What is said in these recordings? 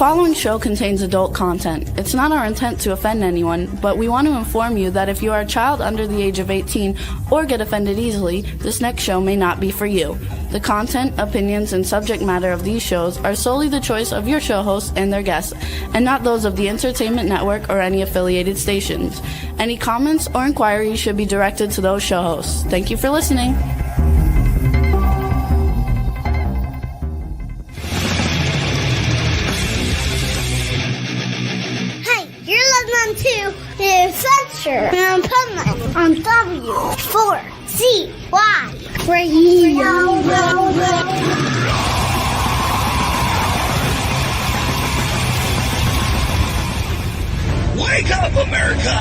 following show contains adult content. It's not our intent to offend anyone, but we want to inform you that if you are a child under the age of 18 or get offended easily, this next show may not be for you. The content, opinions, and subject matter of these shows are solely the choice of your show hosts and their guests, and not those of the Entertainment Network or any affiliated stations. Any comments or inquiries should be directed to those show hosts. Thank you for listening. Listening to the Adventures of Pipeman on W4CY Radio. Wake up, America!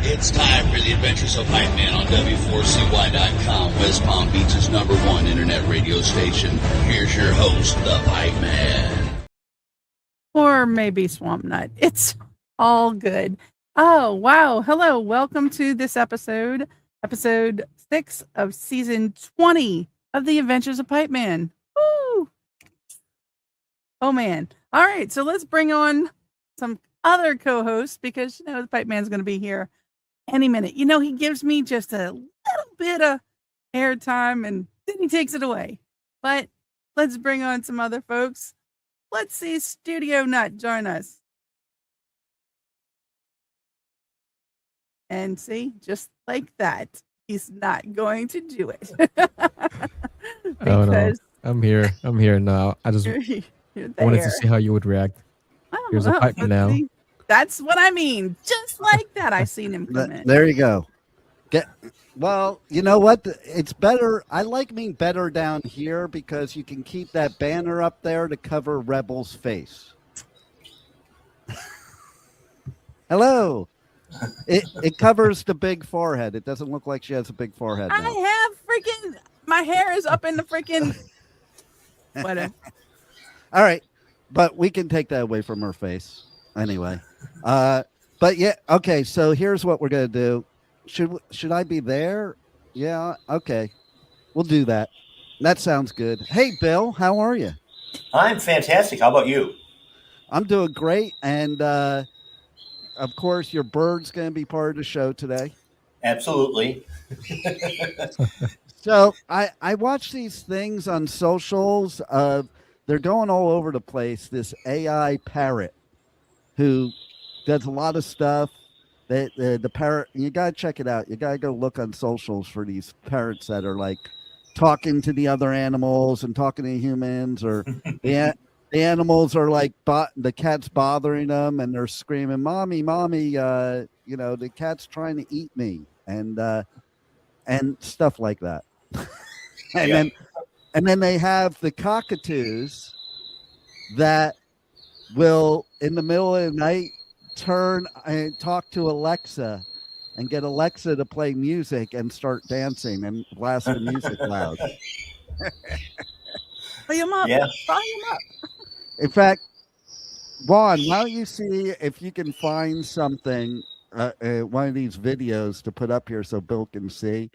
It's time for the Adventures of Pipeman on W4CY.com, West Palm Beach's #1 internet radio station. Here's your host, the Pipeman. Or maybe Swamp Nut. It's all good. Oh, wow. Hello. Welcome to this episode 6 of season 20 of the Adventures of Pipeman. Woo! Oh, man. All right. So let's bring on some other co-hosts because, the Pipeman's going to be here any minute. He gives me just a little bit of airtime and then he takes it away. But let's bring on some other folks. Let's see Studio Nut join us. And see, just like that, he's not going to do it. Oh no, I'm here now. I just wanted to see how you would react. Here's a pipe now. See, that's what I mean. Just like that, I seen him come in. There you go. Well, you know what? It's better. I like being better down here because you can keep that banner up there to cover Rebel's face. Hello. It covers the big forehead. It doesn't look like she has a big forehead now. I have my hair is up in the freaking whatever. All right, but we can take that away from her face anyway. But yeah, okay. So here's what we're gonna do. Should I be there? Yeah. Okay, we'll do that. That sounds good. Hey, Bill, how are you? I'm fantastic. How about you? I'm doing great, and of course, your bird's going to be part of the show today. Absolutely. So I watch these things on socials. They're going all over the place. This AI parrot who does a lot of stuff. The parrot, you got to check it out. You got to go look on socials for these parrots that are like talking to the other animals and talking to humans, or the animals are like, the cat's bothering them and they're screaming, mommy, the cat's trying to eat me, and stuff like that. And then they have the cockatoos that will, in the middle of the night, turn and talk to Alexa and get Alexa to play music and start dancing and blast the music loud. Volume up. Yeah. Volume up. In fact, Juan, why don't you see if you can find something, one of these videos to put up here so Bill can see.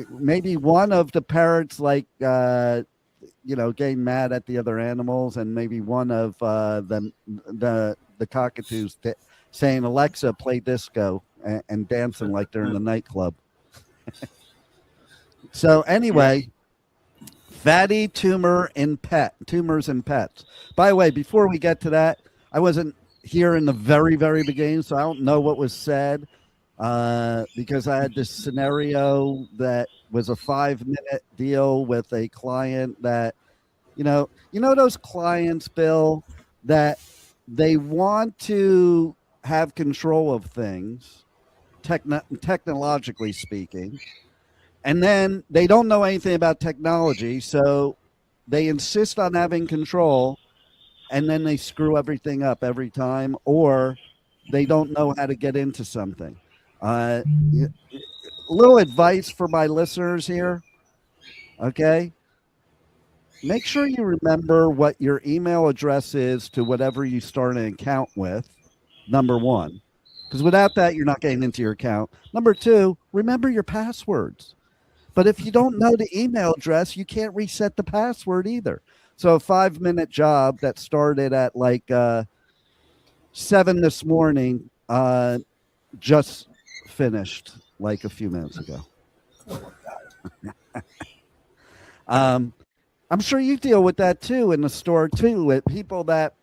Maybe one of the parrots, like, getting mad at the other animals, and maybe one of the cockatoos saying, Alexa, play disco, and dancing like they're in the nightclub. So anyway... Fatty Tumors in Pets. By the way, before we get to that, I wasn't here in the very, very beginning, so I don't know what was said because I had this scenario that was a 5-minute deal with a client that, those clients, Bill, that they want to have control of things, technologically speaking. And then they don't know anything about technology, so they insist on having control, and then they screw everything up every time, or they don't know how to get into something. A little advice for my listeners here, okay? Make sure you remember what your email address is to whatever you start an account with, number one. Because without that, you're not getting into your account. Number two, remember your passwords. But if you don't know the email address, you can't reset the password either. So a 5-minute job that started at like 7 this morning. Just finished like a few minutes ago. I'm sure you deal with that too in the store too, with people that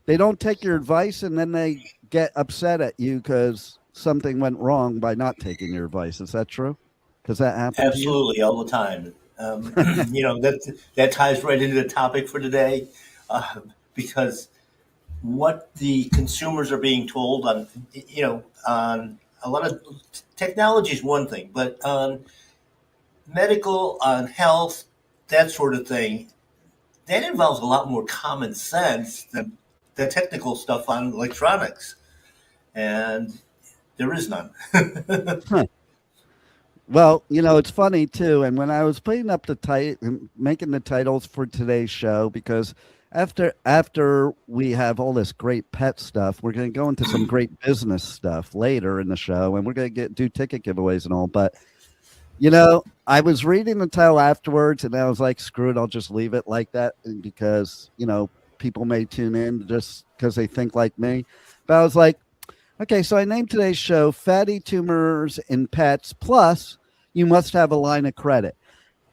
they don't take your advice and then they get upset at you because something went wrong by not taking your advice. Is that true? Does that happen? Absolutely, all the time. That ties right into the topic for today, because what the consumers are being told on a lot of technology is one thing, but on medical, on health, that sort of thing, that involves a lot more common sense than the technical stuff on electronics, and there is none. Huh. Well, it's funny too. And when I was putting up making the titles for today's show, because after we have all this great pet stuff, we're going to go into some great business stuff later in the show, and we're going to do ticket giveaways and all. But I was reading the title afterwards, and I was like, screw it, I'll just leave it like that because people may tune in just because they think like me. But I was like, okay, so I named today's show Fatty Tumors in Pets, plus you must have a line of credit.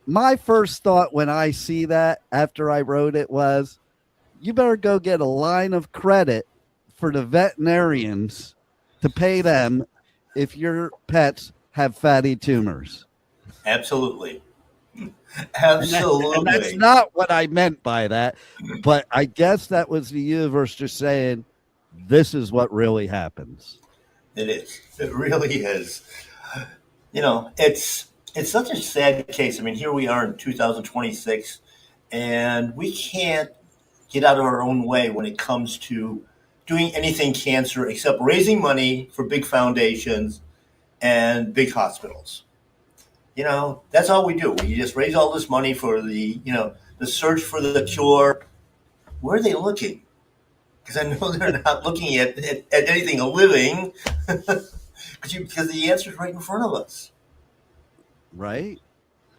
My first thought when I see that after I wrote it was, you better go get a line of credit for the veterinarians to pay them if your pets have fatty tumors. Absolutely. Absolutely. And that's not what I meant by that, but I guess that was the universe just saying, this is what really happens. It is. It really is. It's such a sad case. I mean, here we are in 2026, and we can't get out of our own way when it comes to doing anything cancer except raising money for big foundations and big hospitals. That's all we do. We just raise all this money for the search for the cure. Where are they looking? Because I know they're not looking at anything living, because the answer is right in front of us. Right?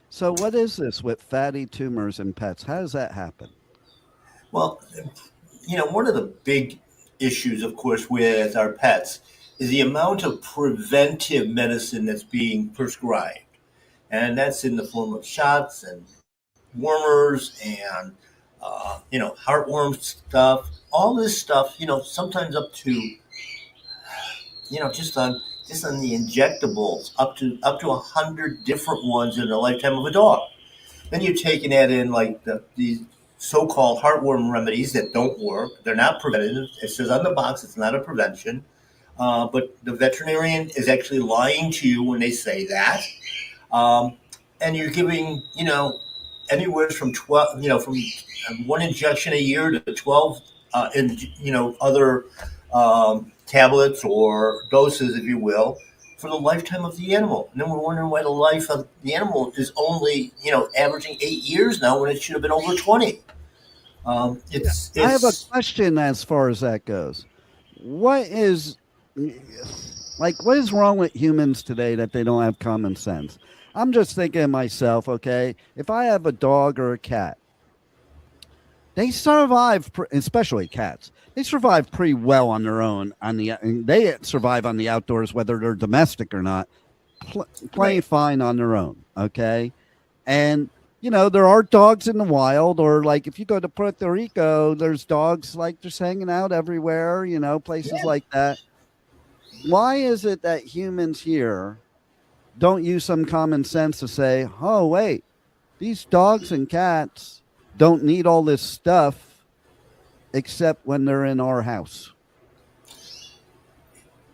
So what is this with fatty tumors in pets? How does that happen? Well, one of the big issues, of course, with our pets is the amount of preventive medicine that's being prescribed. And that's in the form of shots and warmers and, heartworm stuff. All this stuff, sometimes up to, just on the injectables, up to 100 different ones in the lifetime of a dog. Then you're taking that in like these so-called heartworm remedies that don't work. They're not preventative. It says on the box it's not a prevention. But the veterinarian is actually lying to you when they say that. And you're giving, anywhere from 12, from one injection a year to 12, other tablets or doses, if you will, for the lifetime of the animal. And then we're wondering why the life of the animal is only, averaging 8 years now when it should have been over 20. I have a question as far as that goes. What is wrong with humans today that they don't have common sense? I'm just thinking to myself, okay, if I have a dog or a cat, they survive, especially cats. They survive pretty well on their own. They survive on the outdoors, whether they're domestic or not, playing fine on their own. Okay, and there are dogs in the wild, or like if you go to Puerto Rico, there's dogs like just hanging out everywhere. Places like that. Why is it that humans here don't use some common sense to say, oh, wait, these dogs and cats don't need all this stuff except when they're in our house?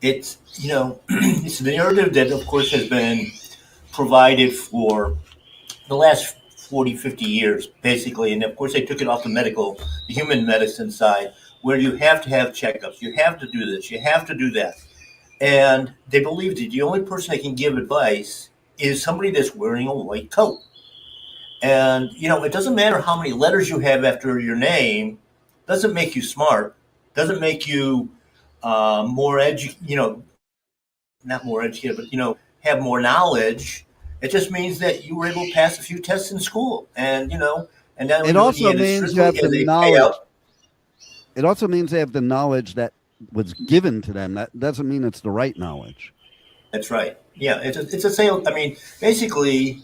It's, it's the narrative that, of course, has been provided for the last 40, 50 years, basically. And, of course, they took it off the human medicine side, where you have to have checkups. You have to do this. You have to do that. And they believe that the only person that can give advice is somebody that's wearing a white coat. And, it doesn't matter how many letters you have after your name, doesn't make you smart, doesn't make you more educated, not more educated, but, have more knowledge. It just means that you were able to pass a few tests in school. And, and then it also means you have the knowledge. It also means they have the knowledge that was given to them. That doesn't mean it's the right knowledge. That's right. Yeah, it's a sale. I mean, basically,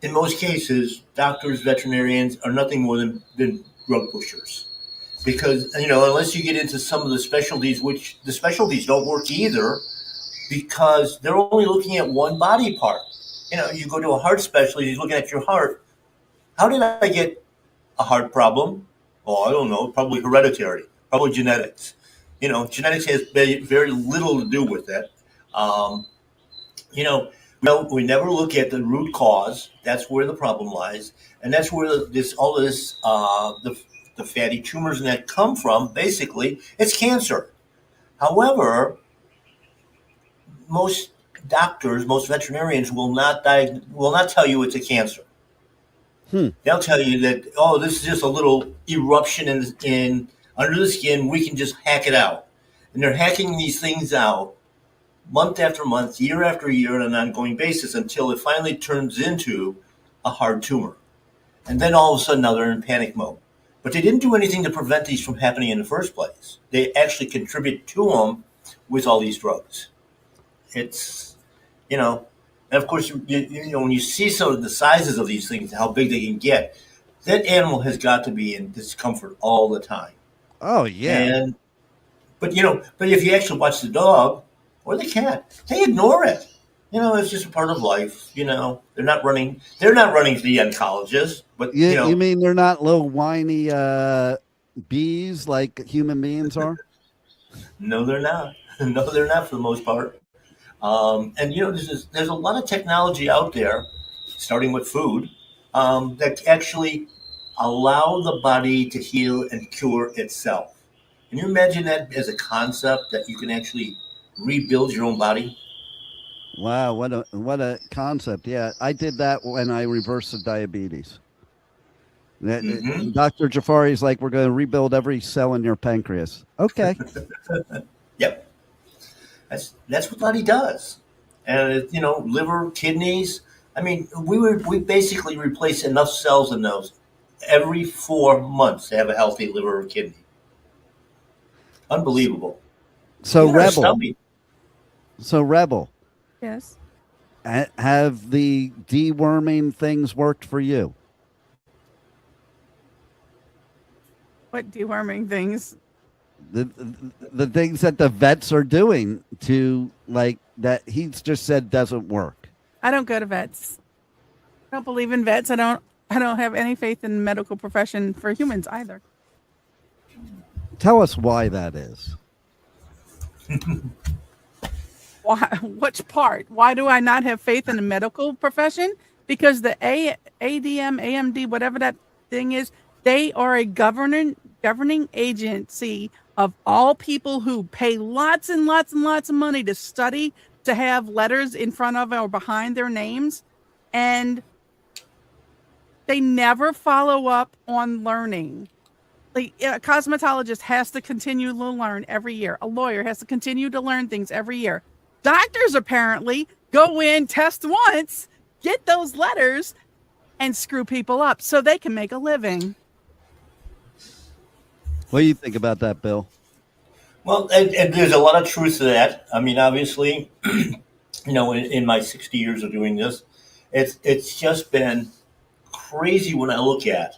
in most cases, doctors, veterinarians are nothing more than drug pushers. Because, unless you get into some of the specialties, which the specialties don't work either, because they're only looking at one body part. You go to a heart specialist, he's looking at your heart. How did I get a heart problem? Oh, I don't know. Probably hereditary, probably genetics. Genetics has very little to do with it. We never look at the root cause. That's where the problem lies. And that's where the fatty tumors and that come from. Basically, it's cancer. However, most doctors, most veterinarians will not tell you it's a cancer. They'll tell you that, this is just a little eruption in under the skin. We can just hack it out. And they're hacking these things out month after month, year after year on an ongoing basis until it finally turns into a hard tumor. And then all of a sudden now they're in panic mode. But they didn't do anything to prevent these from happening in the first place. They actually contribute to them with all these drugs. It's, and of course, when you see some of the sizes of these things, how big they can get, that animal has got to be in discomfort all the time. Oh, yeah. But if you actually watch the dog or the cat, they ignore it. It's just a part of life. They're not running to the oncologist. But you mean they're not little whiny bees like human beings are? No, they're not. No, they're not for the most part. And there's a lot of technology out there, starting with food, that actually allow the body to heal and cure itself. Can you imagine that as a concept, that you can actually rebuild your own body? Wow, what a concept! Yeah, I did that when I reversed the diabetes. Dr. Jafari's like, we're going to rebuild every cell in your pancreas. Okay. Yep. That's what body does. And liver, kidneys. I mean, we basically replace enough cells in those every 4 months to have a healthy liver or kidney. Unbelievable. So Rebel. Yes. Have the deworming things worked for you? What deworming things? The things that the vets are doing to, like, that he's just said doesn't work. I don't go to vets. I don't believe in vets. I don't have any faith in the medical profession for humans either. Tell us why that is. Why? Which part? Why do I not have faith in the medical profession? Because the ADM, AMD, whatever that thing is, they are a governing agency of all people who pay lots and lots and lots of money to study, to have letters in front of or behind their names, and they never follow up on learning. Like, a cosmetologist has to continue to learn every year. A lawyer has to continue to learn things every year. Doctors apparently go in, test once, get those letters, and screw people up so they can make a living. What do you think about that, Bill? Well, and there's a lot of truth to that. I mean, obviously, in my 60 years of doing this, it's just been crazy when I look at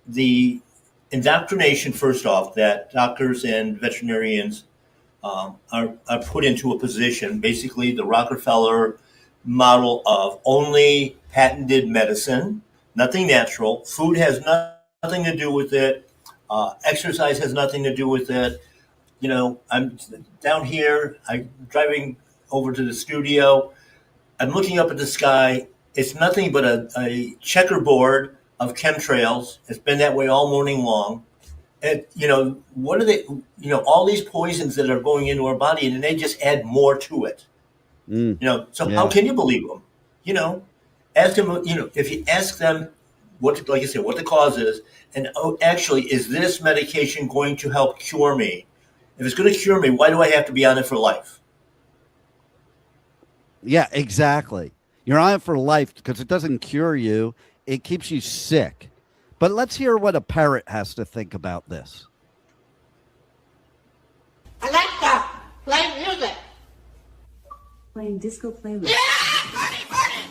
the indoctrination, first off, that doctors and veterinarians are put into a position, basically the Rockefeller model of only patented medicine, nothing natural. Food has nothing to do with it. Exercise has nothing to do with it. I'm down here, I'm driving over to the studio. I'm looking up at the sky. It's nothing but a checkerboard of chemtrails. It's been that way all morning long. And, what are they, all these poisons that are going into our body, and then they just add more to it. How can you believe them? Ask them, if you ask them what the cause is, and actually, is this medication going to help cure me? If it's going to cure me, why do I have to be on it for life? Yeah, exactly. You're on it for life because it doesn't cure you. It keeps you sick. But let's hear what a parrot has to think about this. Play music. Playing disco playlist. Yeah! Party, party!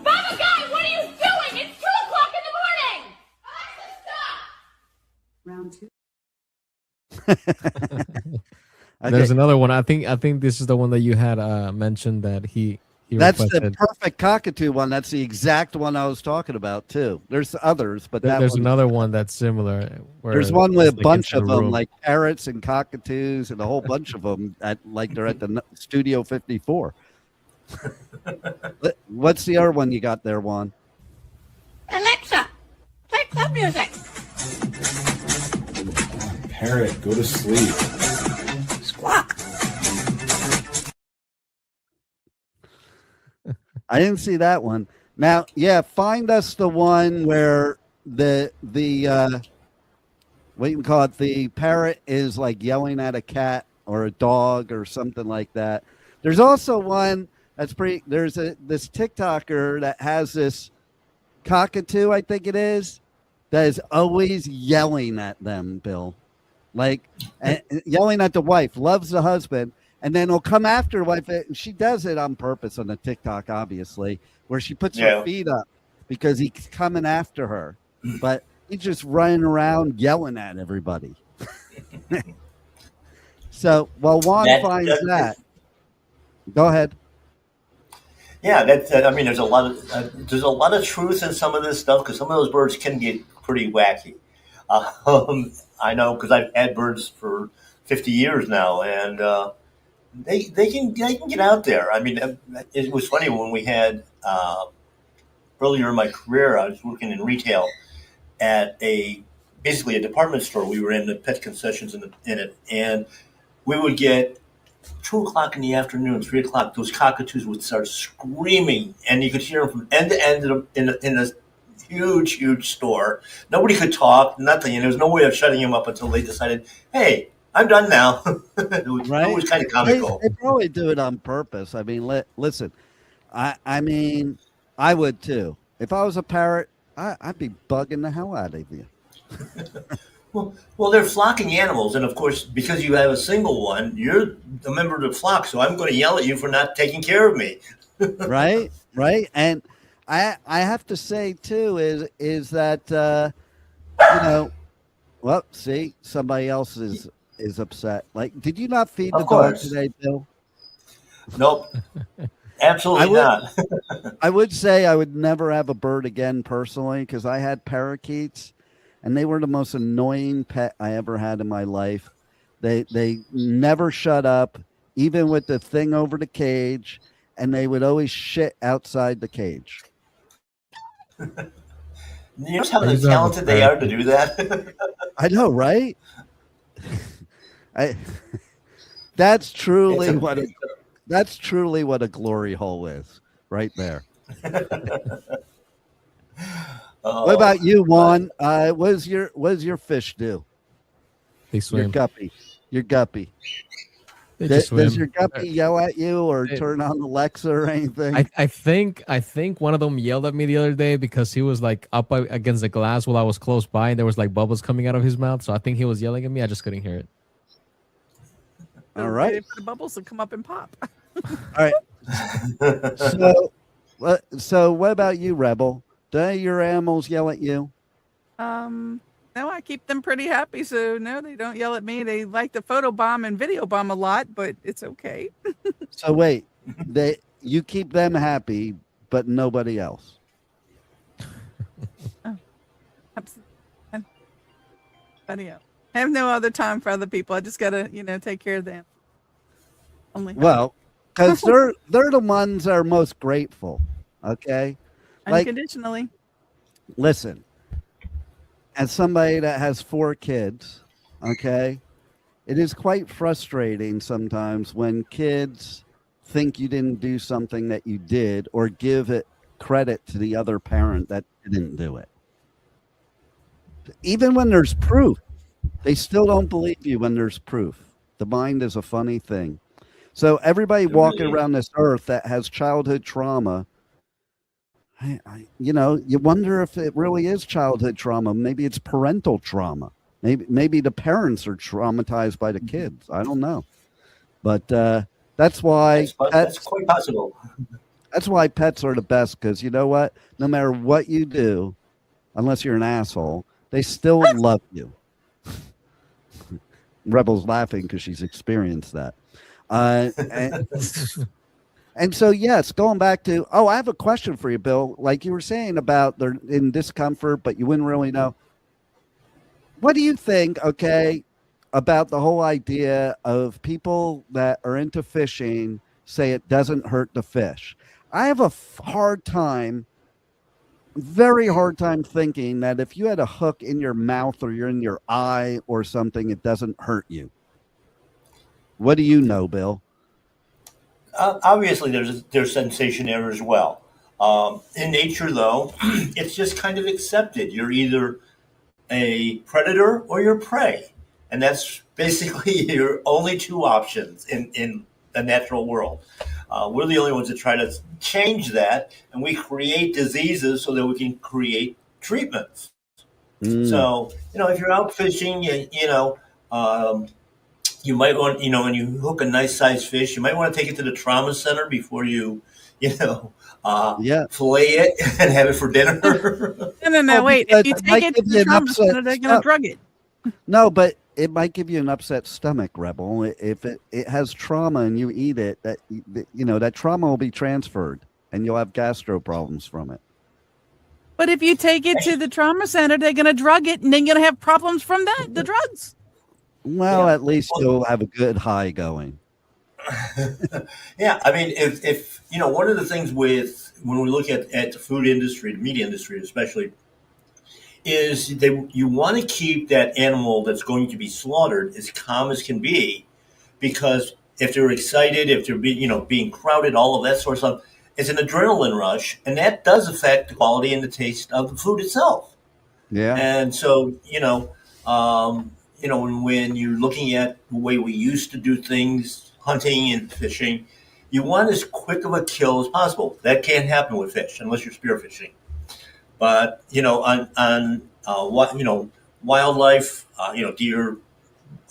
Mama Guy, what are you doing? It's 2 o'clock in the morning! Round 2. There's another one. I think this is the one that you had mentioned that he That's requested. the perfect cockatoo one. That's the exact one I was talking about too. There's others, but There's another one that's similar. There's one with a bunch of them, like parrots and cockatoos, and a whole bunch of them at they're at the Studio 54. What's the other one you got there, Juan? Alexa, play club music. Parrot, go to sleep. Squawk. I didn't see that one. Now, yeah, find us the one where the what you call it, the parrot is like yelling at a cat or a dog or something like that. There's also one that's there's this TikToker that has this cockatoo, I think it is, that is always yelling at them, Bill. Like yelling at the wife, loves the husband, and then he'll come after her wife. And she does it on purpose on the TikTok, obviously, where she puts her feet up because he's coming after her. But he's just running around yelling at everybody. So while Juan finds that, go ahead. Yeah, I mean, there's a lot of truth in some of this stuff because some of those birds can get pretty wacky. I know because I've had birds for 50 years now, and they can get out there. I mean, it was funny when we had earlier in my career, I was working in retail at basically a department store. We were in the pet concessions in it, and we would get 2 o'clock in the afternoon, 3 o'clock. Those cockatoos would start screaming, and you could hear them from end to end in a huge store. Nobody could talk, nothing, and there was no way of shutting him up until they decided, "Hey, I'm done now." It was kind of comical. They probably do it on purpose. I mean, listen, I mean, I would too. If I was a parrot, I'd be bugging the hell out of you. Well, they're flocking animals, and of course, because you have a single one, you're a member of the flock. So I'm going to yell at you for not taking care of me. Right, and I have to say too is that well, see, somebody else is upset. Like, did you not feed the dog today, Bill? Nope. Absolutely not. I would say I would never have a bird again personally because I had parakeets and they were the most annoying pet I ever had in my life. They never shut up, even with the thing over the cage, and they would always shit outside the cage. You know how talented they are to do that? I know, right? That's truly what a glory hole is, right there. What about you, Juan? What does your fish do? They swim. Your guppy. Does your guppy yell at you or turn on Alexa or anything? I think one of them yelled at me the other day because he was like up against the glass while I was close by and there was like bubbles coming out of his mouth. So I think he was yelling at me. I just couldn't hear it. All right. Waiting for the bubbles to come up and pop. All right. So what about you, Rebel? Do your animals yell at you? No, I keep them pretty happy. So no, they don't yell at me. They like to photobomb and video bomb a lot, but it's okay. So wait, you keep them happy, but nobody else. Oh, absolutely. I have no other time for other people. I just gotta, take care of them. Well, because they're the ones that are most grateful. Okay, unconditionally. Listen, as somebody that has 4 kids, okay, it is quite frustrating sometimes when kids think you didn't do something that you did or give it credit to the other parent that didn't do it. Even when there's proof, they still don't believe you when there's proof. The mind is a funny thing. So everybody walking around this earth that has childhood trauma, you wonder if it really is childhood trauma. Maybe it's parental trauma. Maybe the parents are traumatized by the kids. I don't know, but that's why that's quite possible. That's why pets are the best, because you know what? No matter what you do, unless you're an asshole, they still love you. Rebel's laughing because she's experienced that. And so, yes, going back to, I have a question for you, Bill. Like you were saying about they're in discomfort, but you wouldn't really know. What do you think, about the whole idea of people that are into fishing say it doesn't hurt the fish? I have a very hard time thinking that if you had a hook in your mouth or you're in your eye or something, it doesn't hurt you. What do you know, Bill? Obviously, there's sensation there as well. In nature, though, it's just kind of accepted. You're either a predator or you're prey, and that's basically your only two options in the natural world. We're the only ones that try to change that, and we create diseases so that we can create treatments. So, if you're out fishing, you might want, when you hook a nice sized fish, you might want to take it to the trauma center before you, fillet it and have it for dinner. No, wait. If you take it to the trauma center, they're going to drug it. No, but it might give you an upset stomach, Rebel. If it has trauma and you eat it, that trauma will be transferred and you'll have gastro problems from it. But if you take it to the trauma center, they're going to drug it and then you're going to have problems from the drugs. Well, at least you'll have a good high going. Yeah, I mean, if one of the things with when we look at the food industry, the meat industry especially, is you want to keep that animal that's going to be slaughtered as calm as can be, because if they're excited, if they're being crowded, all of that sort of stuff, it's an adrenaline rush, and that does affect the quality and the taste of the food itself. Yeah, and so when you're looking at the way we used to do things, hunting and fishing, you want as quick of a kill as possible. That can't happen with fish unless you're spearfishing. But on wildlife, deer,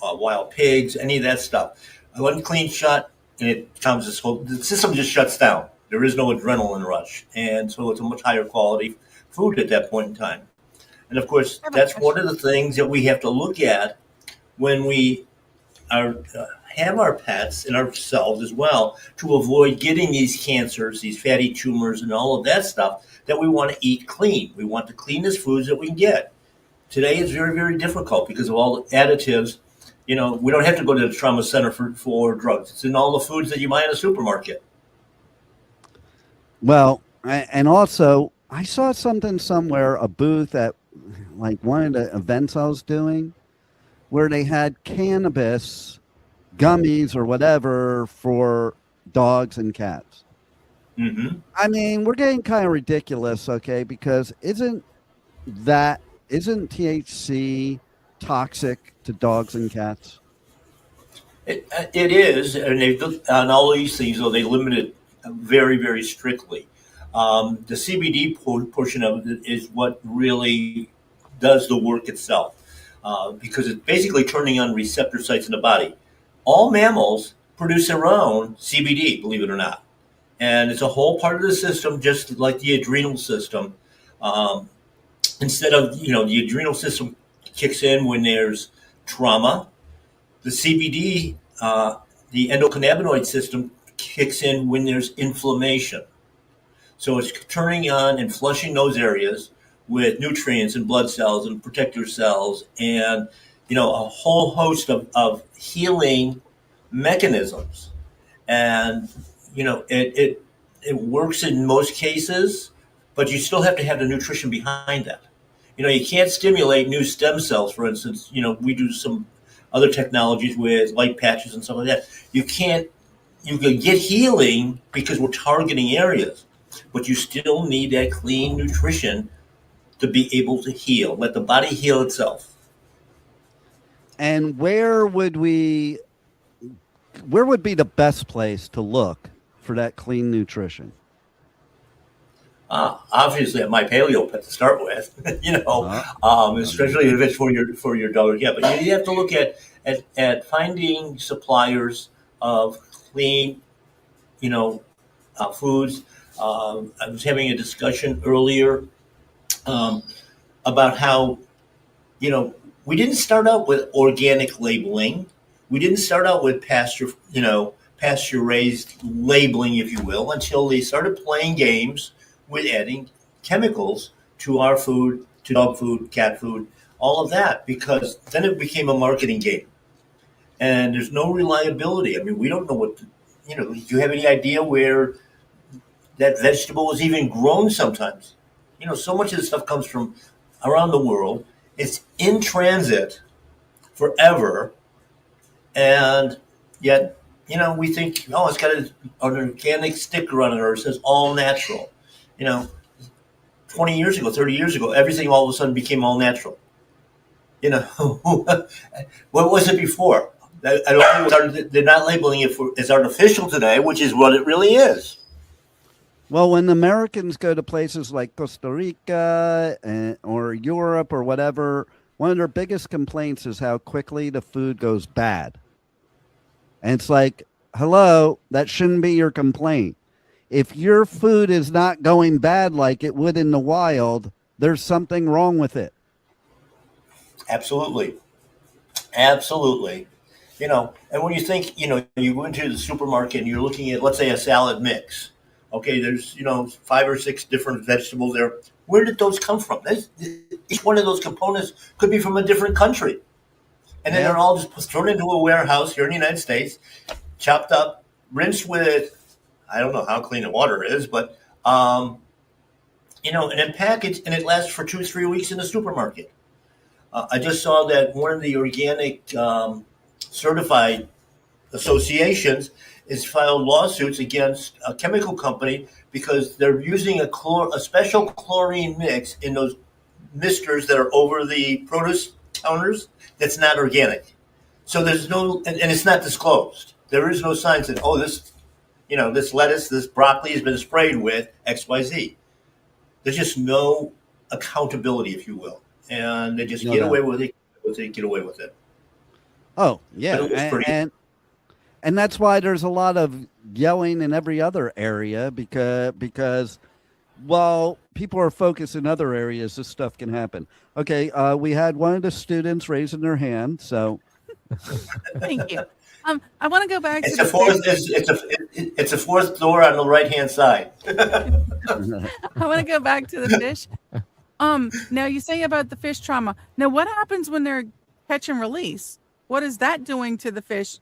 wild pigs, any of that stuff, one clean shot and the system just shuts down. There is no adrenaline rush, and so it's a much higher quality food at that point in time. And of course, that's one of the things that we have to look at when we have our pets and ourselves as well, to avoid getting these cancers, these fatty tumors, and all of that stuff. That we want to eat clean. We want the cleanest foods that we can get. Today is very, very difficult because of all the additives. We don't have to go to the trauma center for drugs. It's in all the foods that you buy in a supermarket. Well, and also I saw something somewhere, a booth at like one of the events I was doing, where they had cannabis gummies or whatever for dogs and cats. Mm-hmm. I mean, we're getting kind of ridiculous, because isn't THC toxic to dogs and cats? It is, and they've on all these things, though, they limit it very, very strictly. The CBD portion of it is what really does the work itself, because it's basically turning on receptor sites in the body. All mammals produce their own CBD, believe it or not. And it's a whole part of the system, just like the adrenal system. Instead of, the adrenal system kicks in when there's trauma, the CBD, the endocannabinoid system kicks in when there's inflammation. So it's turning on and flushing those areas with nutrients and blood cells and protector cells and, a whole host of healing mechanisms. And it works in most cases, but you still have to have the nutrition behind that. You can't stimulate new stem cells, for instance. We do some other technologies with light patches and stuff like that. You can get healing because we're targeting areas, but you still need that clean nutrition to be able to heal. Let the body heal itself. And where would be the best place to look for that clean nutrition? Obviously, at my paleo pet to start with, especially if it's for your dog or cat. But you have to look at finding suppliers of clean, foods. I was having a discussion earlier about how we didn't start out with organic labeling. We didn't start out with pasture raised labeling, if you will, until they started playing games with adding chemicals to our food, to dog food, cat food, all of that, because then it became a marketing game. And there's no reliability. I mean, we don't know do you have any idea where that vegetable was even grown sometimes? So much of this stuff comes from around the world. It's in transit forever. And yet, we think, it's got an organic sticker on it, or it says all natural. 20 years ago, 30 years ago, everything all of a sudden became all natural. What was it before? They're not labeling it as artificial today, which is what it really is. Well, when Americans go to places like Costa Rica or Europe or whatever, one of their biggest complaints is how quickly the food goes bad. And it's like, hello, that shouldn't be your complaint. If your food is not going bad like it would in the wild, there's something wrong with it. Absolutely. Absolutely. And when you think, you go into the supermarket and you're looking at, let's say, a salad mix. Okay, there's, 5 or 6 different vegetables there. Where did those come from? Each one of those components could be from a different country. And then they're all just thrown into a warehouse here in the United States, chopped up, rinsed with, I don't know how clean the water is, but, and then packaged, and it lasts for 2-3 weeks in the supermarket. I just saw that one of the organic certified associations is filed lawsuits against a chemical company because they're using a special chlorine mix in those misters that are over the produce counters that's not organic. So there's no, and it's not disclosed. There is no signs that, this lettuce, this broccoli has been sprayed with XYZ. There's just no accountability, if you will. And they just get away with it. They get away with it. Oh, yeah. And that's why there's a lot of yelling in every other area because while people are focused in other areas, this stuff can happen. Okay, we had one of the students raising their hand, so. Thank you. I want to go back to the a fourth door on the right-hand side. I want to go back to the fish. Now you say about the fish trauma. Now, what happens when they're catch and release? What is that doing to the fish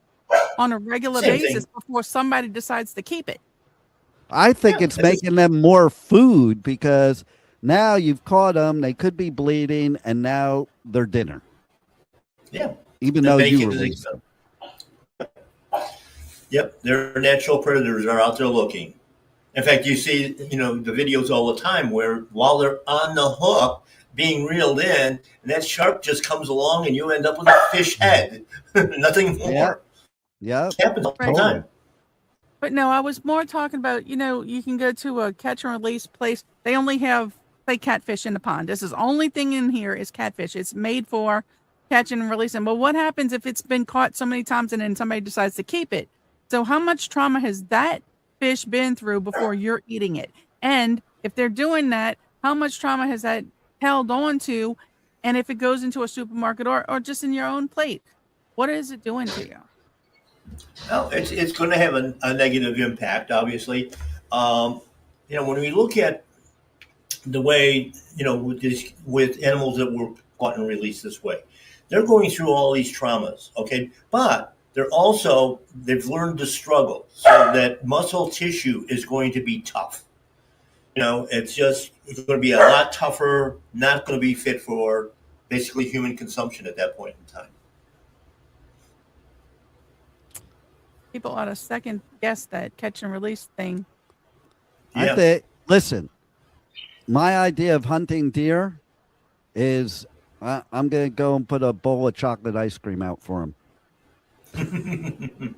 on a regular basis before somebody decides to keep it? I think it's making them more food because now you've caught them. They could be bleeding, and now they're dinner. Yeah. Even though you release them. Yep. Their natural predators are out there looking. In fact, you see, the videos all the time where while they're on the hook being reeled in, and that shark just comes along and you end up with a fish head. Nothing more. Yeah. It happens all the time. But no, I was more talking about, you can go to a catch and release place. They only have, say, catfish in the pond. This is the only thing in here is catfish. It's made for catching and releasing. But what happens if it's been caught so many times and then somebody decides to keep it? So how much trauma has that fish been through before you're eating it? And if they're doing that, how much trauma has that held on to? And if it goes into a supermarket or just in your own plate, what is it doing to you? Well, it's going to have a negative impact, obviously. When we look at the way, with animals that were caught and released this way, they're going through all these traumas, okay? But they've learned to struggle, so that muscle tissue is going to be tough. It's going to be a lot tougher, not going to be fit for basically human consumption at that point in time. People ought to second guess that catch and release thing. Yeah. I think, listen, my idea of hunting deer is I'm going to go and put a bowl of chocolate ice cream out for them.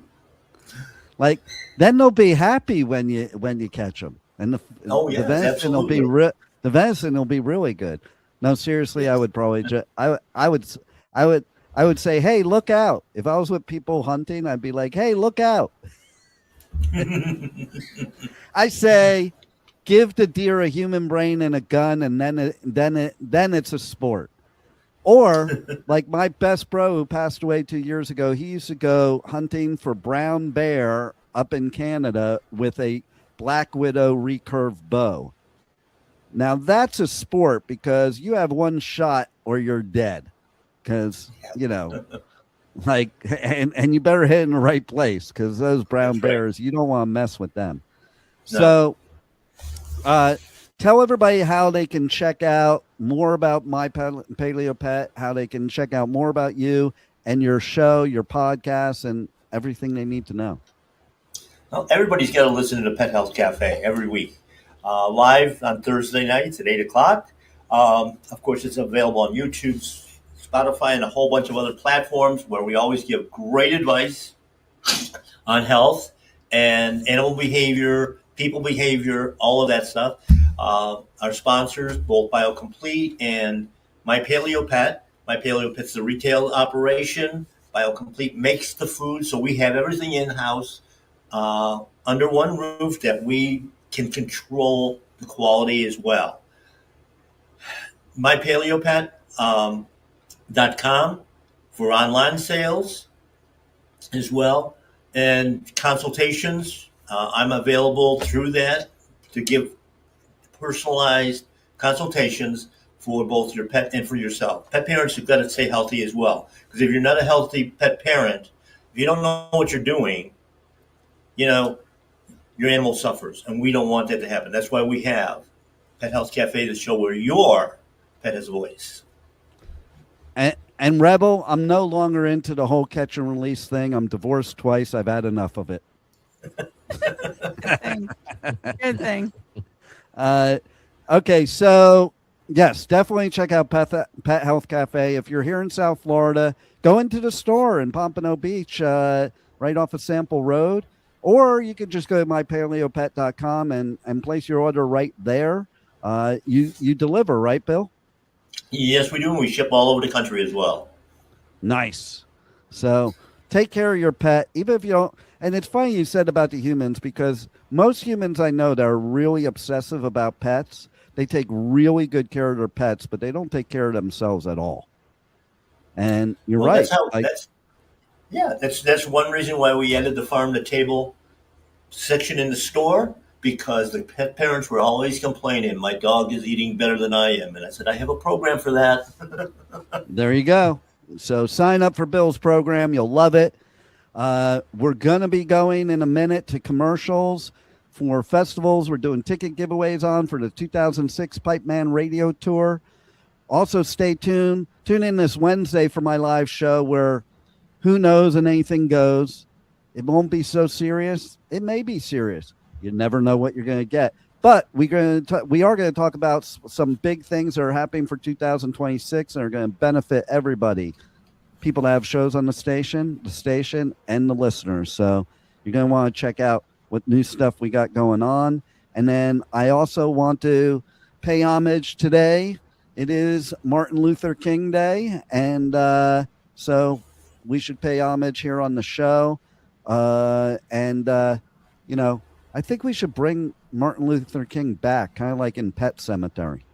Like, then they'll be happy when you catch them. and the venison will be the venison will be really good. No, seriously, I would probably I would say, hey, look out. If I was with people hunting, I'd be like, hey, look out. I say, give the deer a human brain and a gun, and then it's a sport. Or like my best bro who passed away 2 years ago, he used to go hunting for brown bear up in Canada with a Black Widow recurve bow. Now that's a sport because you have one shot or you're dead. Because, like, and you better hit in the right place because those brown bears, you don't want to mess with them. No. So tell everybody how they can check out more about My Paleo Pet, how they can check out more about you and your show, your podcast, and everything they need to know. Well, everybody's got to listen to the Pet Health Cafe every week, live on Thursday nights at 8 o'clock. Of course, it's available on YouTube, Spotify, and a whole bunch of other platforms where we always give great advice on health and animal behavior, people behavior, all of that stuff. Our sponsors, both BioComplete and My Paleo Pet. My Paleo Pet's the retail operation. BioComplete makes the food, so we have everything in-house under one roof that we can control the quality as well. MyPaleoPet.com for online sales as well, and consultations. I'm available through that to give personalized consultations for both your pet and for yourself. Pet parents have got to stay healthy as well, because if you're not a healthy pet parent, if you don't know what you're doing, your animal suffers, and we don't want that to happen. That's why we have Pet Health Cafe to show where your pet has a voice. And Rebel, I'm no longer into the whole catch and release thing. I'm divorced twice. I've had enough of it. Good thing. Okay, so yes, definitely check out Pet Health Cafe. If you're here in South Florida, go into the store in Pompano Beach, right off of Sample Road, or you could just go to mypaleopet.com and place your order right there. You deliver, right, Bill? Yes, we do, and we ship all over the country as well. Nice. So take care of your pet, even if you don't. And it's funny you said about the humans, because most humans I know that are really obsessive about pets, they take really good care of their pets, but they don't take care of themselves at all. And you're right. That's one reason why we ended the farm to table section in the store, because the pet parents were always complaining, my dog is eating better than I am. And I said, I have a program for that. There you go. So sign up for Bill's program. You'll love it. We're going to be going in a minute to commercials for festivals. We're doing ticket giveaways on for the 2006 Pipeman Radio Tour. Also, stay tuned. Tune in this Wednesday for my live show where who knows and anything goes. It won't be so serious. It may be serious. You never know what you're going to get. But we are going to talk about some big things that are happening for 2026 and are going to benefit everybody. People that have shows on the station, and the listeners. So you're going to want to check out what new stuff we got going on. And then I also want to pay homage today. It is Martin Luther King Day. And so we should pay homage here on the show. I think we should bring Martin Luther King back, kind of like in Pet Cemetery.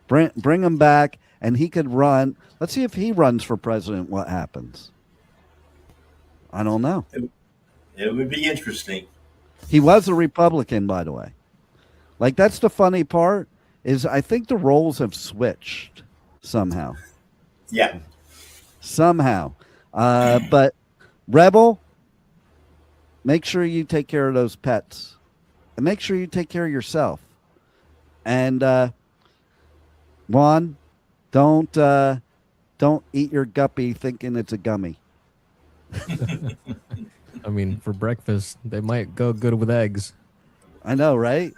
Bring him back, and he could run. Let's see if he runs for president, what happens. I don't know. It would be interesting. He was a Republican, by the way. Like, that's the funny part, is I think the roles have switched somehow. Yeah. Somehow. But Rebel, make sure you take care of those pets. And make sure you take care of yourself. And Juan, don't eat your guppy thinking it's a gummy. I mean, for breakfast, they might go good with eggs. I know, right?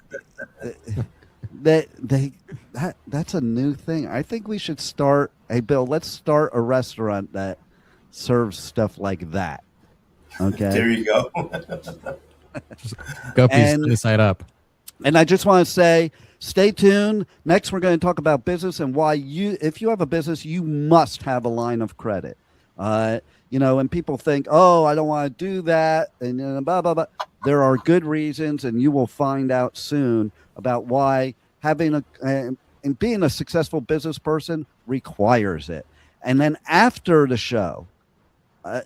That's a new thing. I think we should start. Hey, Bill, let's start a restaurant that serves stuff like that. Okay. There you go. Guppy's sunny side up. And I just want to say, stay tuned. Next, we're going to talk about business and why if you have a business, you must have a line of credit. And people think, oh, I don't want to do that, and blah, blah, blah. There are good reasons, and you will find out soon about why having and being a successful business person requires it. And then after the show,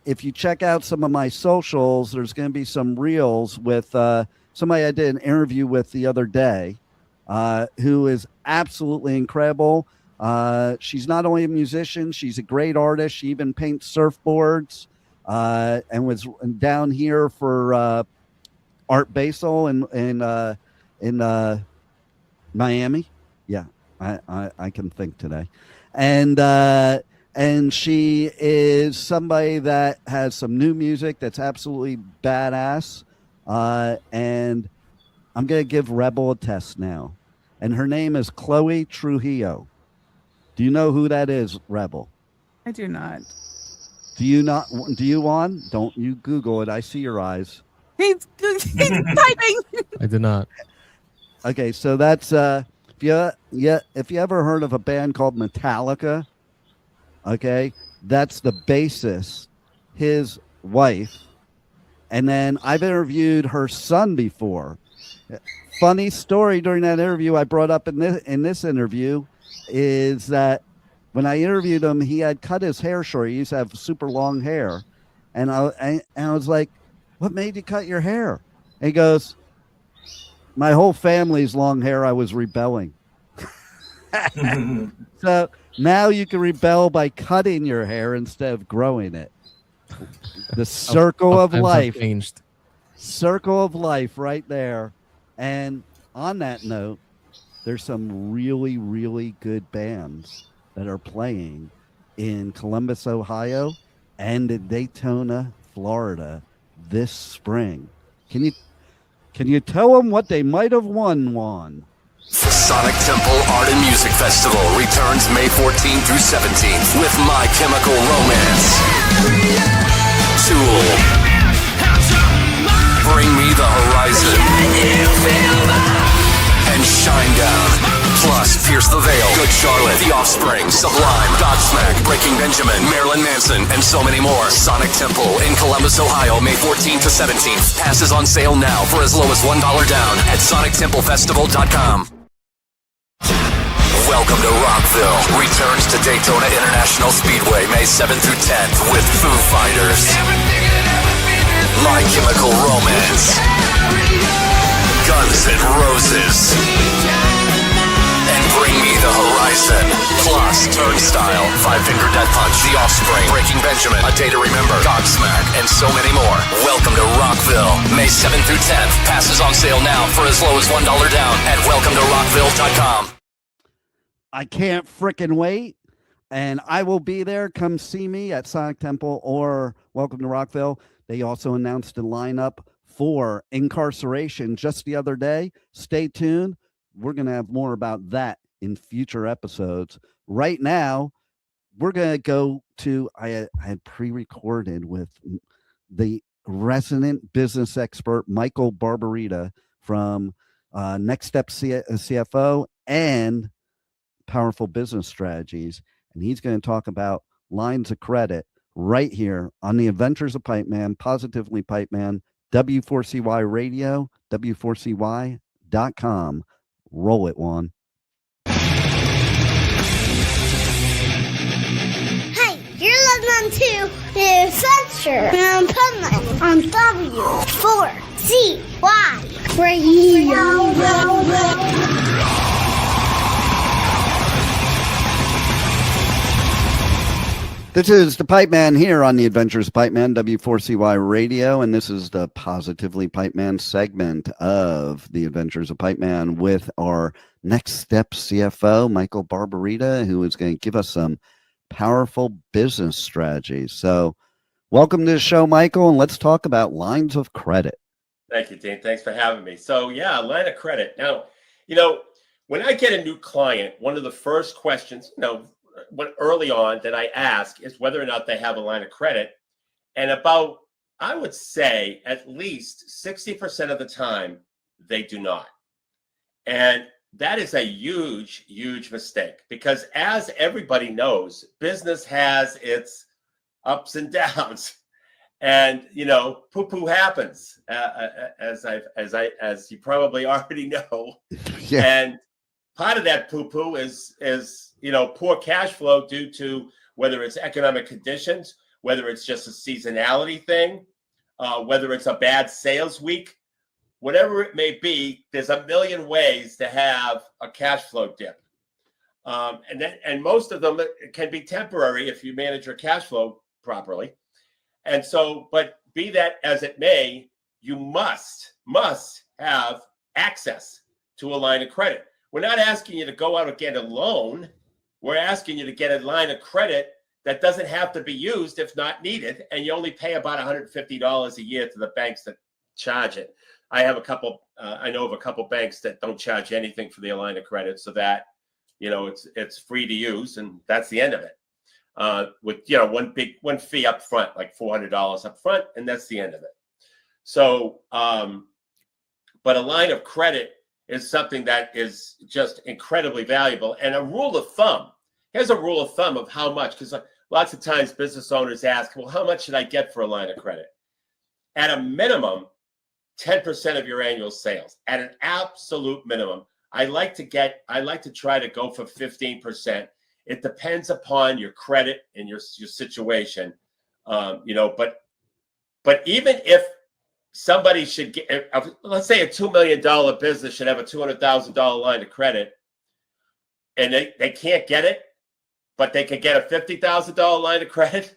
if you check out some of my socials, there's going to be some reels with somebody I did an interview with the other day, who is absolutely incredible. She's not only a musician, she's a great artist. She even paints surfboards, and was down here for Art Basel in Miami. Yeah, I can think today. And she is somebody that has some new music that's absolutely badass. And I'm going to give Rebel a test now. And her name is Chloe Trujillo. Do you know who that is, Rebel? I do not. Do you not? Do you, Juan? Don't you Google it. I see your eyes. He's typing. I did not. Okay, so that's if you ever heard of a band called Metallica, okay, that's the bassist, his wife, and then I've interviewed her son before. Funny story during that interview I brought up in this interview is that when I interviewed him, he had cut his hair short. He used to have super long hair, and I was like, "What made you cut your hair?" And he goes, "My whole family's long hair. I was rebelling." So now you can rebel by cutting your hair instead of growing it. The circle of life. Changed. Circle of life right there. And on that note, there's some really, really good bands that are playing in Columbus, Ohio, and in Daytona, Florida this spring. Can you tell them what they might have won? Sonic Temple Art and Music Festival returns May 14th through 17th with My Chemical Romance, Tool, Bring Me the Horizon, and Shinedown. Plus, Pierce the Veil, Good Charlotte, The Offspring, Sublime, Godsmack, Breaking Benjamin, Marilyn Manson, and so many more. Sonic Temple in Columbus, Ohio, May 14th to 17th. Passes on sale now for as low as $1 down at sonictemplefestival.com. Welcome to Rockville. Returns to Daytona International Speedway May 7th through 10th with Foo Fighters, My Chemical Romance, Guns N' Roses, and Bring Me the Horizon. Plus, Turnstile, Five Finger Death Punch, The Offspring, Breaking Benjamin, A Day to Remember, Godsmack, and so many more. Welcome to Rockville, May 7th through 10th. Passes on sale now for as low as $1 down at welcometoRockville.com. I can't frickin' wait. And I will be there. Come see me at Sonic Temple or Welcome to Rockville. They also announced a lineup for Incarceration just the other day. Stay tuned. We're going to have more about that in future episodes. Right now, we're going to go to, I had pre-recorded with the resident business expert, Michael Barbarita from Next Step CFO and Powerful Business Strategies. And he's going to talk about lines of credit right here on the Adventures of Pipeman, Positively Pipeman, W4CY Radio, W4CY.com. Roll it, Juan. Hey, you're listening to The Adventures of Pipeman on W4CY Radio. This is the Pipeman here on the Adventures of Pipeman, W4CY Radio, and this is the Positively Pipeman segment of the Adventures of Pipeman with our Next Step CFO, Michael Barbarita, who is going to give us some powerful business strategies. So welcome to the show, Michael, and let's talk about lines of credit. Thank you, Dean. Thanks for having me. So yeah, line of credit. Now, when I get a new client, one of the first questions, early on that I ask is whether or not they have a line of credit. And about I would say at least 60% of the time, they do not. And that is a huge, huge mistake, because as everybody knows, business has its ups and downs, and poo-poo happens, as you probably already know. Yeah. And part of that poo-poo is poor cash flow due to whether it's economic conditions, whether it's just a seasonality thing, whether it's a bad sales week. Whatever it may be, there's a million ways to have a cash flow dip. And most of them can be temporary if you manage your cash flow properly. And so, but be that as it may, you must have access to a line of credit. We're not asking you to go out and get a loan. We're asking you to get a line of credit that doesn't have to be used if not needed. And you only pay about $150 a year to the banks that charge it. I know of a couple banks that don't charge anything for their line of credit, so that, it's free to use, and that's the end of it. With one fee up front, like $400 up front, and that's the end of it. So, but a line of credit is something that is just incredibly valuable. And a rule of thumb. Here's a rule of thumb of how much, because lots of times business owners ask, well, how much should I get for a line of credit? At a minimum, 10% of your annual sales. At an absolute minimum, I like to try to go for 15%. It depends upon your credit and your situation, but even if somebody should get, let's say a $2 million business should have a $200,000 line of credit, and they can't get it, but they can get a $50,000 line of credit,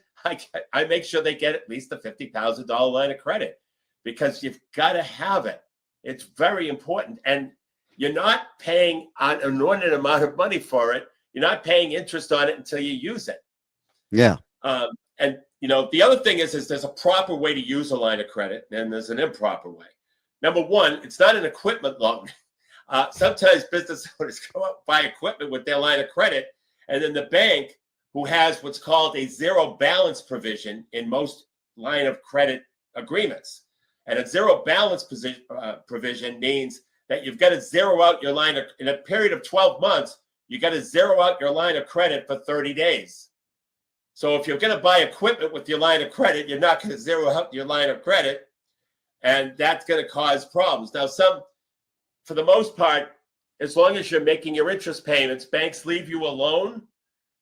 I make sure they get at least a $50,000 line of credit, because you've got to have it. It's very important. And you're not paying an inordinate amount of money for it. You're not paying interest on it until you use it. Yeah. And the other thing is there's a proper way to use a line of credit, and there's an improper way. Number one, it's not an equipment loan. Sometimes business owners go out and buy equipment with their line of credit, and then the bank, who has what's called a zero balance provision in most line of credit agreements. And a zero balance provision means that you've got to zero out your line in a period of 12 months. You got to zero out your line of credit for 30 days. So if you're going to buy equipment with your line of credit, you're not going to zero out your line of credit, and that's going to cause problems. Now, for the most part, as long as you're making your interest payments, banks leave you alone.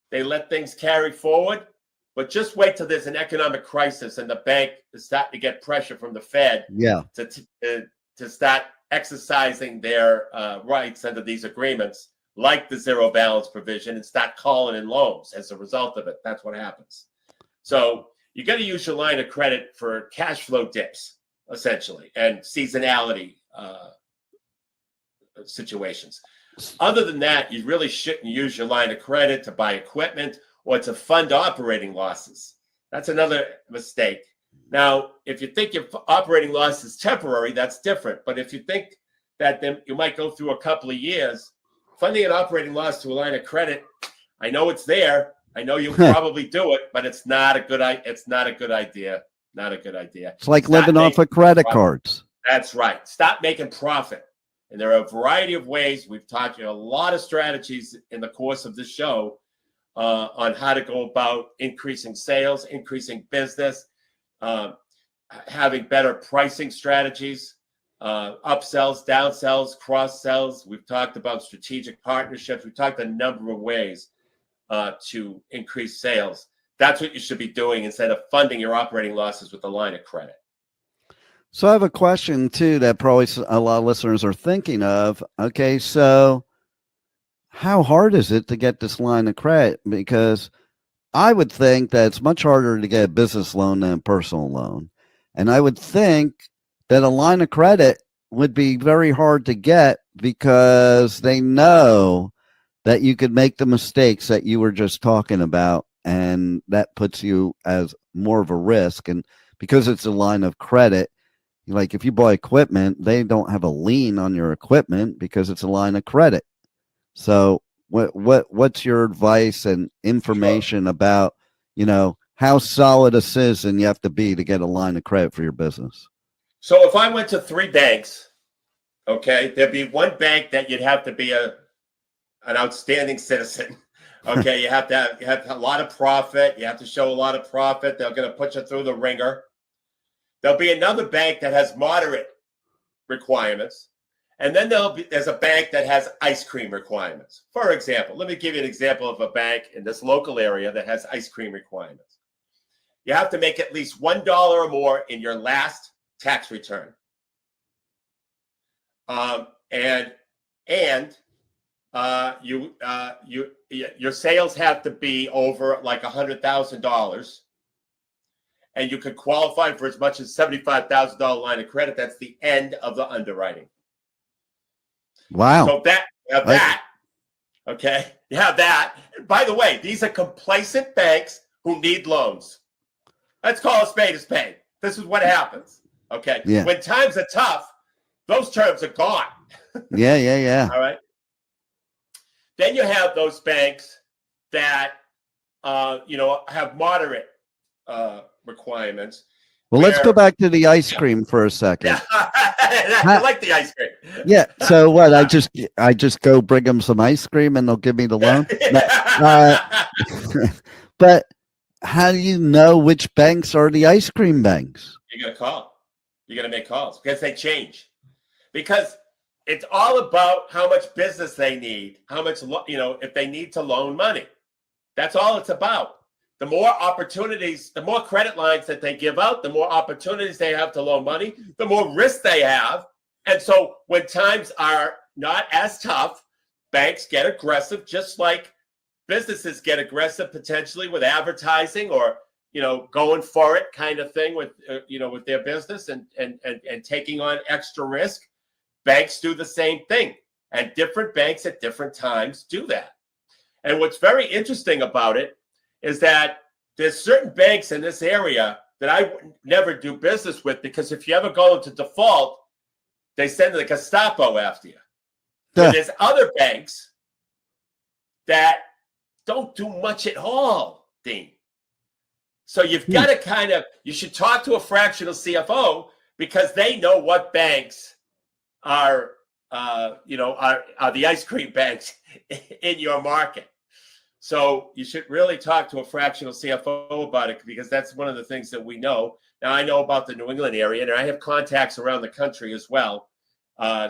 They let things carry forward. But just wait till there's an economic crisis and the bank is starting to get pressure from the Fed to start exercising their rights under these agreements, like the zero balance provision, and start calling in loans as a result of it. That's what happens. So you got to use your line of credit for cash flow dips, essentially, and seasonality situations. Other than that, you really shouldn't use your line of credit to buy equipment or to fund operating losses. That's another mistake. Now, if you think your operating loss is temporary, that's different. But if you think that then you might go through a couple of years, funding an operating loss to a line of credit, I know it's there. I know you'll probably do it, but it's not a good idea. Not a good idea. It's like living off of credit cards. That's right. Stop making profit. And there are a variety of ways. We've taught you a lot of strategies in the course of this show on how to go about increasing sales, increasing business, having better pricing strategies, upsells, downsells, cross sells. We've talked about strategic partnerships. We've talked a number of ways to increase sales. That's what you should be doing instead of funding your operating losses with a line of credit. So I have a question too that probably a lot of listeners are thinking of. Okay, so how hard is it to get this line of credit? Because I would think that it's much harder to get a business loan than a personal loan. And I would think that a line of credit would be very hard to get because they know that you could make the mistakes that you were just talking about. And that puts you as more of a risk. And because it's a line of credit, like if you buy equipment, they don't have a lien on your equipment because it's a line of credit. So what's your advice and information about, how solid a citizen you have to be to get a line of credit for your business. So if I went to 3 banks, okay, there'd be one bank that you'd have to be an outstanding citizen. Okay, you have to have a lot of profit. You have to show a lot of profit. They're going to put you through the ringer. There'll be another bank that has moderate requirements. And then there's a bank that has ice cream requirements. For example, let me give you an example of a bank in this local area that has ice cream requirements. You have to make at least $1 or more in your last tax return. Your sales have to be over like $100,000, and you could qualify for as much as $75,000 line of credit. That's the end of the underwriting. Wow. So you have that. Okay, you have that. And by the way, these are complacent banks who need loans. Let's call a spade a spade. This is what happens. Okay. Yeah. When times are tough, those terms are gone. Yeah. All right. Then you have those banks that, have moderate requirements. Well, let's go back to the ice cream for a second. Yeah. I like the ice cream. Yeah. So what? I just go bring them some ice cream and they'll give me the loan. But how do you know which banks are the ice cream banks? You're going to call. You're going to make calls because they change. Because it's all about how much business they need, how much, if they need to loan money. That's all it's about. The more opportunities, the more credit lines that they give out, the more opportunities they have to loan money, the more risk they have. And so when times are not as tough, banks get aggressive, just like businesses get aggressive potentially with advertising or, going for it kind of thing with their business and taking on extra risk. Banks do the same thing, and different banks at different times do that. And what's very interesting about it is that there's certain banks in this area that I would never do business with, because if you ever go into default, they send the Gestapo after you. Yeah. There's other banks that don't do much at all, Dean. So you've got to you should talk to a fractional CFO, because they know what banks are the ice cream banks in your market. So you should really talk to a fractional CFO about it, because that's one of the things that we know. Now, I know about the New England area, and I have contacts around the country as well.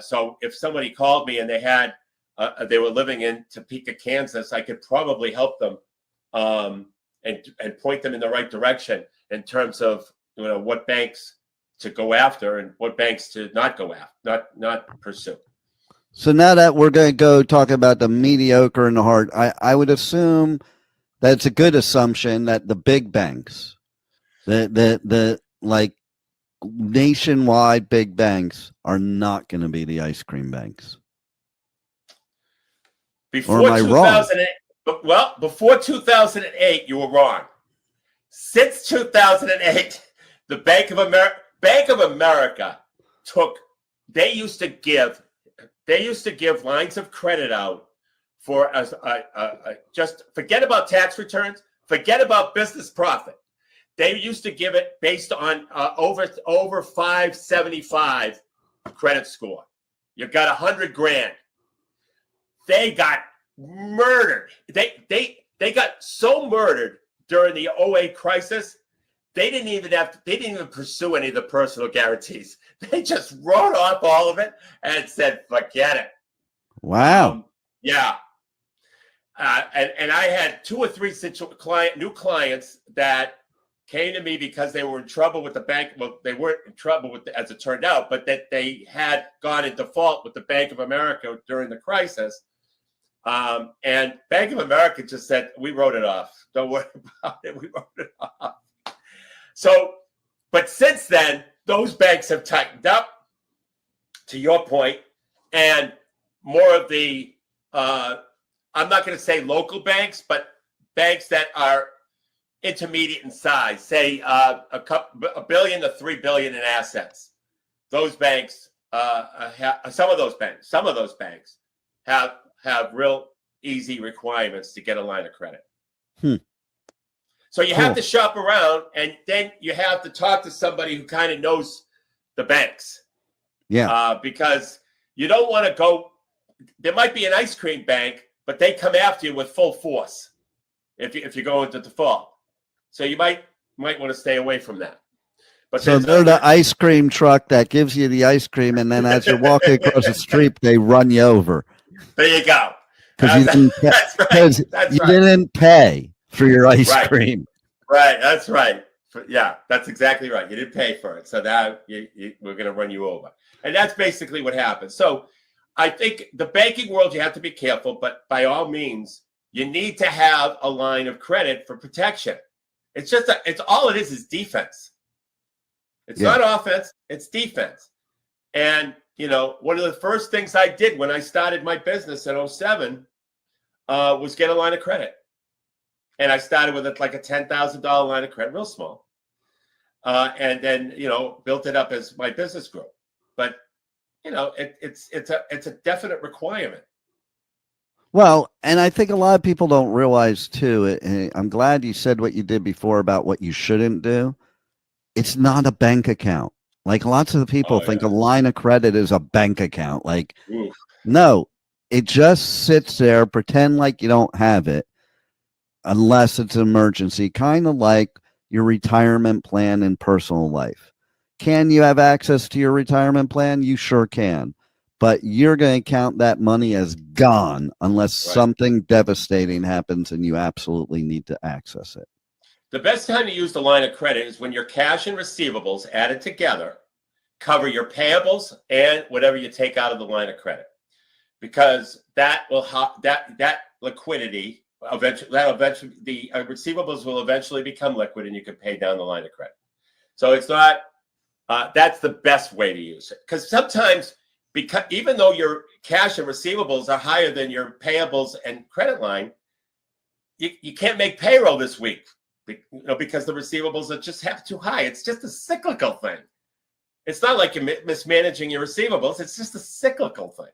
So if somebody called me and they were living in Topeka, Kansas, I could probably help them and point them in the right direction in terms of what banks to go after and what banks to not go after, not pursue. So now that we're going to go talk about the mediocre and the hard, I would assume that it's a good assumption that the big banks, the like nationwide big banks, are not going to be the ice cream banks. Before 2008, before 2008, you were wrong. Since 2008, the Bank of America they used to give lines of credit out for just forget about tax returns, forget about business profit. They used to give it based on over 575 credit score. You got 100 grand. They got murdered. They got so murdered during the 08 crisis. They didn't even pursue any of the personal guarantees. They just wrote off all of it and said, forget it. Wow. Yeah. And I had 2 or 3 new clients that came to me because they were in trouble with the bank. Well, they weren't in trouble with as it turned out, but that they had gone in default with the Bank of America during the crisis. And Bank of America just said, we wrote it off. Don't worry about it. We wrote it off. So, but since then, those banks have tightened up, to your point, and more of the, I'm not going to say local banks, but banks that are intermediate in size, say $1 billion to $3 billion in assets. Those banks, some of those banks have real easy requirements to get a line of credit. So you have to shop around, and then you have to talk to somebody who kind of knows the banks. Yeah. Because you don't want to go. There might be an ice cream bank, but they come after you with full force if you go into default. So you might want to stay away from that. But so they're the ice cream truck that gives you the ice cream, and then as you're walking across the street, they run you over. There you go. Because you didn't pay for your ice cream. Right. That's right. Yeah, that's exactly right. You didn't pay for it. So now we're going to run you over. And that's basically what happens. So I think the banking world, you have to be careful, but by all means, you need to have a line of credit for protection. It's all it is defense. It's not offense, it's defense. And, one of the first things I did when I started my business in 2007 was get a line of credit. And I started with like a $10,000 line of credit, real small. And then, built it up as my business grew. But, it's a definite requirement. Well, and I think a lot of people don't realize too, I'm glad you said what you did before about what you shouldn't do. It's not a bank account. Like lots of the people think a line of credit is a bank account. Like, no, it just sits there, pretend like you don't have it unless it's an emergency, kind of like your retirement plan in personal life. Can you have access to your retirement plan? You sure can. But you're going to count that money as gone unless something devastating happens and you absolutely need to access it. The best time to use the line of credit is when your cash and receivables added together cover your payables and whatever you take out of the line of credit, because that will that liquidity eventually the receivables will eventually become liquid and you can pay down the line of credit. So it's not that's the best way to use it, because sometimes even though your cash and receivables are higher than your payables and credit line, you can't make payroll this week, because the receivables are just too high. It's just a cyclical thing. It's not like you're mismanaging your receivables. It's just a cyclical thing.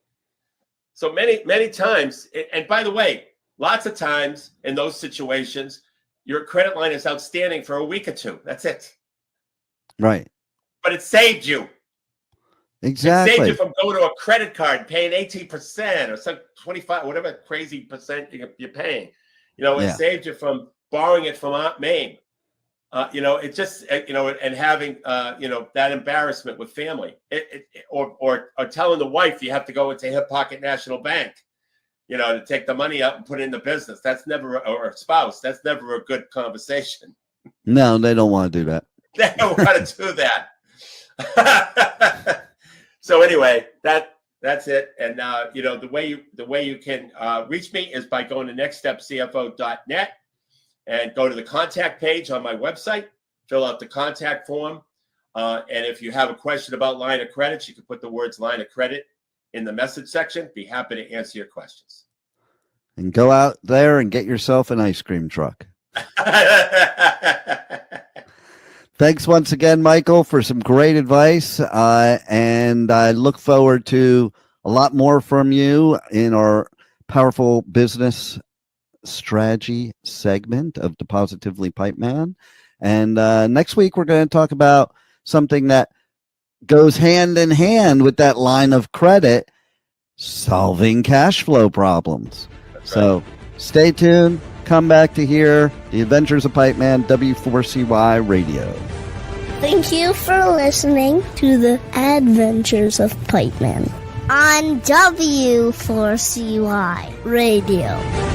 So many times, and by the way, lots of times in those situations, your credit line is outstanding for a week or two. That's it. Right. But it saved you. Exactly. It saved you from going to a credit card, paying 18% or some 25, whatever crazy percent you're paying. It saved you from borrowing it from Aunt Mame. It just, and having, that embarrassment with family, or telling the wife you have to go into Hip Pocket National Bank, to take the money out and put it in the business. That's never, or a spouse, that's never a good conversation. No, they don't want to do that. They don't want to do that. So anyway, that's it. And the way you can reach me is by going to nextstepcfo.net and go to the contact page on my website, fill out the contact form. And if you have a question about line of credit, you can put the words line of credit in the message section. Be happy to answer your questions. And go out there and get yourself an ice cream truck. Thanks once again, Michael, for some great advice. And I look forward to a lot more from you in our powerful business strategy segment of the Positively Pipeman. And next week, we're going to talk about something that goes hand in hand with that line of credit, solving cash flow problems. So stay tuned. Come back to hear the Adventures of Pipeman, W4CY Radio. Thank you for listening to the Adventures of Pipeman on W4CY Radio.